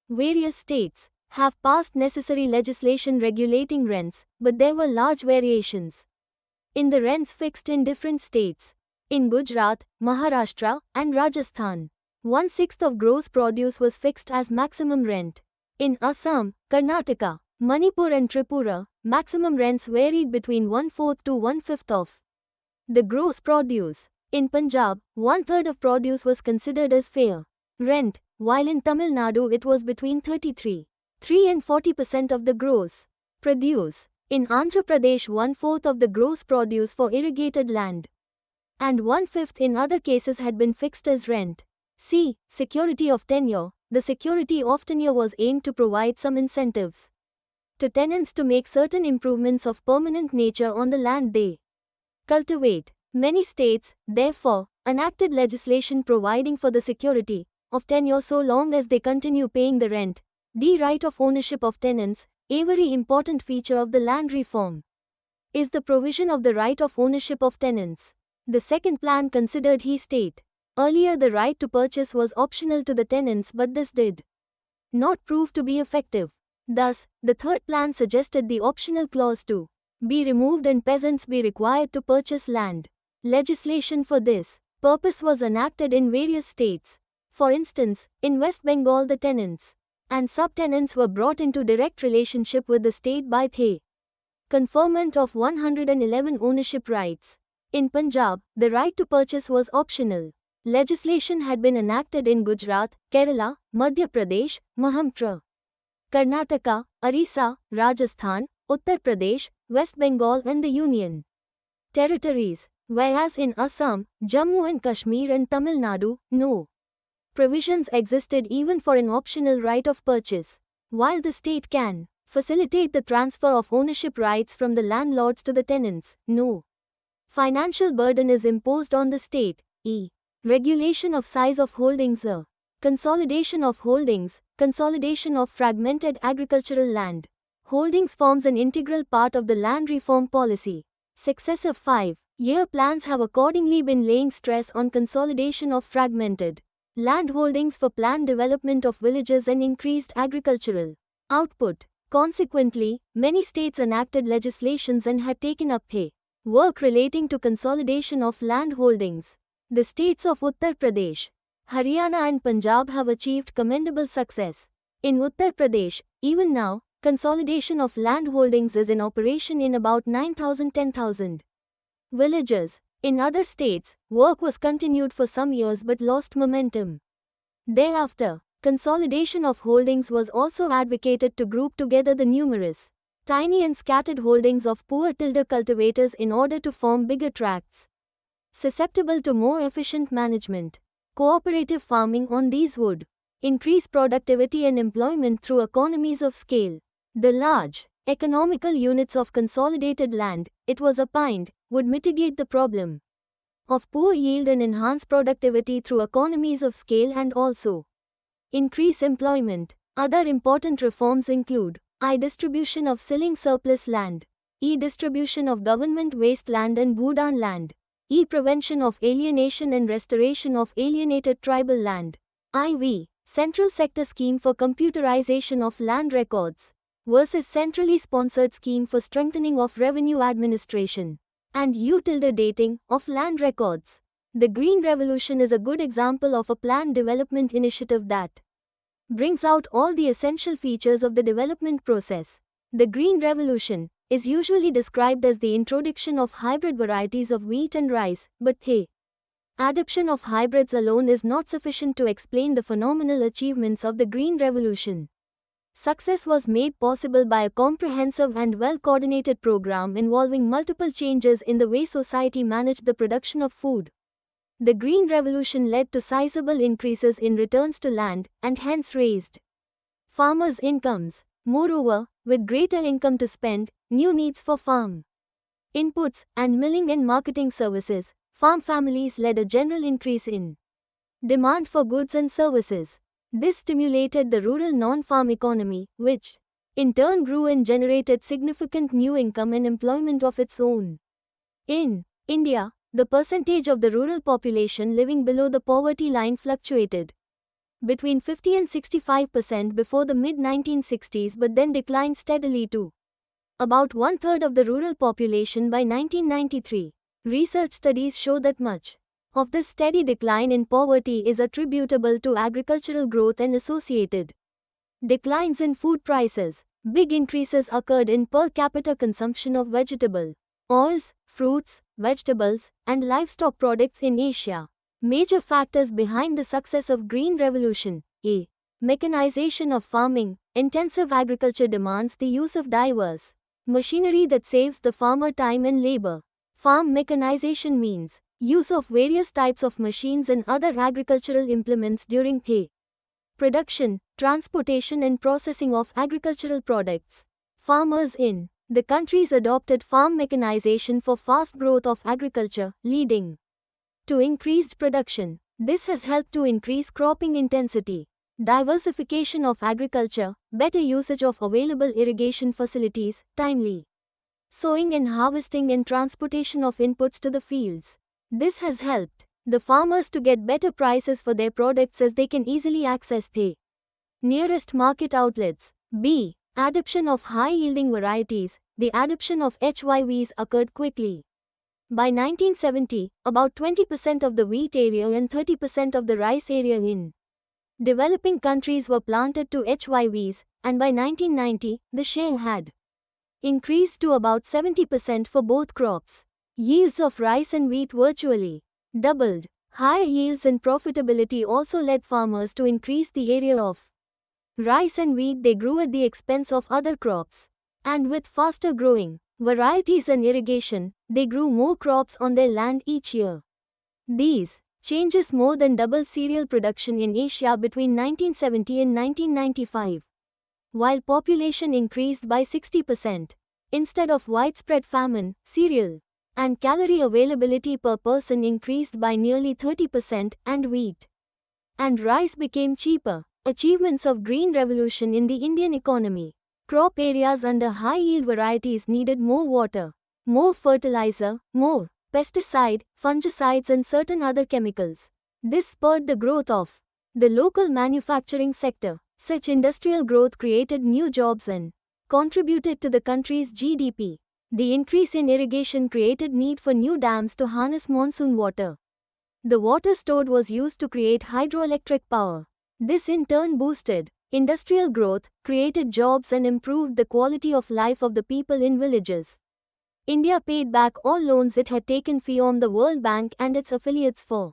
Speaker 1: Various states have passed necessary legislation regulating rents, but there were large variations in the rents fixed in different states. In Gujarat, Maharashtra, and Rajasthan, 1/6 of gross produce was fixed as maximum rent. In Assam, Karnataka, Manipur and Tripura, maximum rents varied between 1/4 to 1/5 of the gross produce. In Punjab, 1/3 of produce was considered as fair rent, while in Tamil Nadu it was between 33.3 and 40% of the gross produce. In Andhra Pradesh, 1/4 of the gross produce for irrigated land. and 1/5 in other cases had been fixed as rent. C. Security of tenure. The security of tenure was aimed to provide some incentives to tenants to make certain improvements of permanent nature on the land they cultivate. Many states, therefore, enacted legislation providing for the security of tenure so long as they continue paying the rent. D. Right of ownership of tenants. A very important feature of the land reform is the provision of the right of ownership of tenants. The second plan considered he state. Earlier the right to purchase was optional to the tenants, but this did not prove to be effective. Thus, the third plan suggested the optional clause to be removed and peasants be required to purchase land. Legislation for this purpose was enacted in various states. For instance, in West Bengal the tenants and subtenants were brought into direct relationship with the state by the conferment of 111 ownership rights. In Punjab, the right to purchase was optional. Legislation had been enacted in Gujarat, Kerala, Madhya Pradesh, Maharashtra, Karnataka, Orissa, Rajasthan, Uttar Pradesh, West Bengal and the Union Territories, whereas in Assam, Jammu and Kashmir and Tamil Nadu, no provisions existed even for an optional right of purchase. While the state can facilitate the transfer of ownership rights from the landlords to the tenants, no financial burden is imposed on the state. E. Regulation of size of holdings. Consolidation of holdings. Consolidation of fragmented agricultural land holdings forms an integral part of the land reform policy. Successive 5-year plans have accordingly been laying stress on consolidation of fragmented land holdings for planned development of villages and increased agricultural output. Consequently, many states enacted legislations and had taken up the work relating to consolidation of land holdings. The states of Uttar Pradesh, Haryana and Punjab have achieved commendable success. In Uttar Pradesh, even now, consolidation of land holdings is in operation in about 9,000-10,000 villages. In other states, work was continued for some years but lost momentum. Thereafter, consolidation of holdings was also advocated to group together the numerous, tiny and scattered holdings of poor tilde cultivators in order to form bigger tracts, susceptible to more efficient management. Cooperative farming on these would increase productivity and employment through economies of scale. The large, economical units of consolidated land, it was opined, would mitigate the problem of poor yield and enhance productivity through economies of scale and also increase employment. Other important reforms include I. Distribution of selling surplus land. E. Distribution of government waste land and Bhudan land. E. Prevention of alienation and restoration of alienated tribal land. IV. Central sector scheme for computerization of land records versus centrally sponsored scheme for strengthening of revenue administration and U. Dating of land records. The Green Revolution is a good example of a planned development initiative that brings out all the essential features of the development process. The Green Revolution is usually described as the introduction of hybrid varieties of wheat and rice, but the adoption of hybrids alone is not sufficient to explain the phenomenal achievements of the Green Revolution. Success was made possible by a comprehensive and well-coordinated program involving multiple changes in the way society managed the production of food. The Green Revolution led to sizable increases in returns to land and hence raised farmers' incomes. Moreover, with greater income to spend, new needs for farm inputs and milling and marketing services, farm families led a general increase in demand for goods and services. This stimulated the rural non-farm economy, which in turn grew and generated significant new income and employment of its own. In India, the percentage of the rural population living below the poverty line fluctuated between 50 and 65% before the mid-1960s but then declined steadily to about one-third of the rural population by 1993. Research studies show that much of this steady decline in poverty is attributable to agricultural growth and associated declines in food prices. Big increases occurred in per capita consumption of vegetable oils, fruits, vegetables, and livestock products in Asia. Major factors behind the success of Green Revolution. A. Mechanization of farming. Intensive agriculture demands the use of diverse machinery that saves the farmer time and labor. Farm mechanization means Use of various types of machines and other agricultural implements during the production, transportation and processing of agricultural products. Farmers in the countries adopted farm mechanization for fast growth of agriculture, leading to increased production. This has helped to increase cropping intensity, diversification of agriculture, better usage of available irrigation facilities, timely sowing and harvesting and transportation of inputs to the fields. This has helped the farmers to get better prices for their products as they can easily access the nearest market outlets. B. Adoption of high-yielding varieties. The adoption of HYVs occurred quickly. By 1970, about 20% of the wheat area and 30% of the rice area in developing countries were planted to HYVs, and by 1990, the share had increased to about 70% for both crops. Yields of rice and wheat virtually doubled. Higher yields and profitability also led farmers to increase the area of rice and wheat they grew at the expense of other crops. And with faster growing varieties and irrigation, they grew more crops on their land each year. These changes more than doubled cereal production in Asia between 1970 and 1995. While population increased by 60%, instead of widespread famine, cereal and calorie availability per person increased by nearly 30% and wheat and rice became cheaper. Achievements of Green Revolution in the Indian economy. Crop areas under high-yield varieties needed more water, more fertilizer, more pesticide, fungicides and certain other chemicals. This spurred the growth of the local manufacturing sector. Such industrial growth created new jobs and contributed to the country's GDP. The increase in irrigation created need for new dams to harness monsoon water. The water stored was used to create hydroelectric power. This in turn boosted industrial growth, created jobs and improved the quality of life of the people in villages. India paid back all loans it had taken from the World Bank and its affiliates for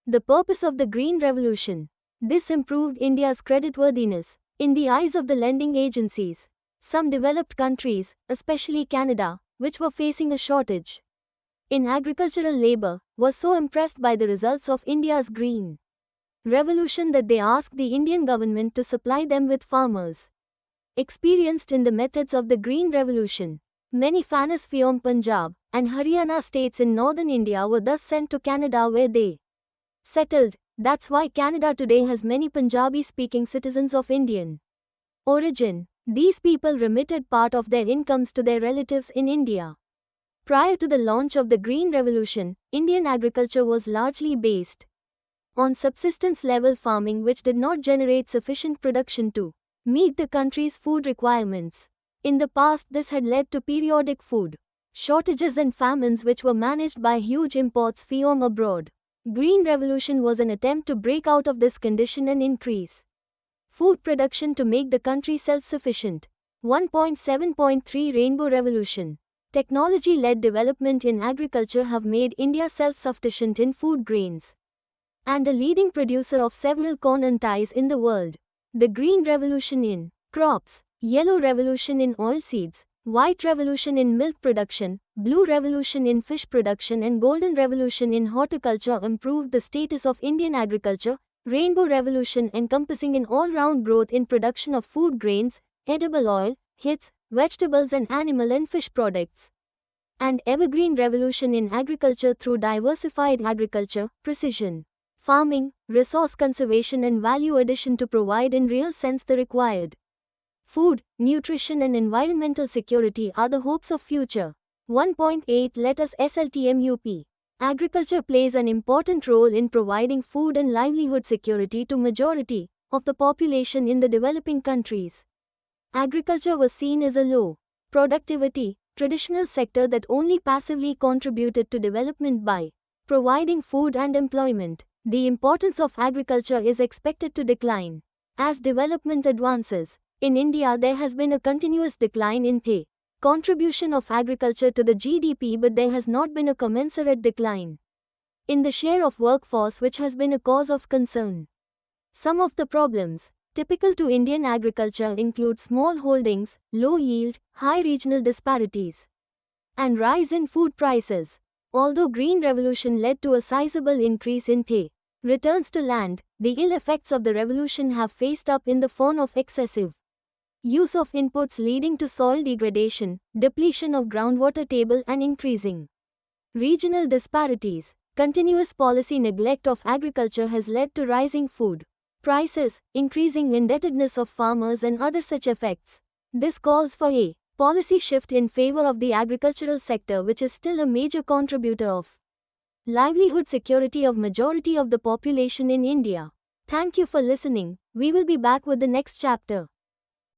Speaker 1: the purpose of the Green Revolution. This improved India's creditworthiness in the eyes of the lending agencies. Some developed countries, especially Canada, which were facing a shortage in agricultural labor, were so impressed by the results of India's Green Revolution that they asked the Indian government to supply them with farmers experienced in the methods of the Green Revolution. Many farmers from Punjab and Haryana states in northern India were thus sent to Canada where they settled. That's why Canada today has many Punjabi-speaking citizens of Indian origin. These people remitted part of their incomes to their relatives in India. Prior to the launch of the Green Revolution, Indian agriculture was largely based on subsistence-level farming which did not generate sufficient production to meet the country's food requirements. In the past, this had led to periodic food shortages and famines which were managed by huge imports from abroad. Green Revolution was an attempt to break out of this condition and increase food production to make the country self-sufficient. 1.7.3 Rainbow Revolution. Technology-led development in agriculture have made India self-sufficient in food grains and a leading producer of several commodities in the world. The Green Revolution in crops, Yellow Revolution in oilseeds, White Revolution in milk production, Blue Revolution in fish production and Golden Revolution in horticulture improved the status of Indian agriculture. Rainbow Revolution encompassing an all-round growth in production of food grains, edible oil, hits, vegetables and animal and fish products. And Evergreen Revolution in agriculture through diversified agriculture, precision farming, resource conservation and value addition to provide in real sense the required food, nutrition and environmental security are the hopes of future. 1.8 Let us SLTMUP. Agriculture plays an important role in providing food and livelihood security to majority of the population in the developing countries. Agriculture was seen as a low productivity, traditional sector that only passively contributed to development by providing food and employment. The importance of agriculture is expected to decline as development advances. In India, there has been a continuous decline in the contribution of agriculture to the GDP, but there has not been a commensurate decline in the share of workforce, which has been a cause of concern. Some of the problems typical to Indian agriculture include small holdings, low yield, high regional disparities, and rise in food prices. Although Green Revolution led to a sizable increase in the returns to land, the ill effects of the revolution have faced up in the form of excessive use of inputs leading to soil degradation, depletion of groundwater table and increasing regional disparities. Continuous policy neglect of agriculture has led to rising food prices, increasing indebtedness of farmers and other such effects. This calls for a policy shift in favor of the agricultural sector, which is still a major contributor of livelihood security of majority of the population in India. Thank you for listening. We will be back with the next chapter.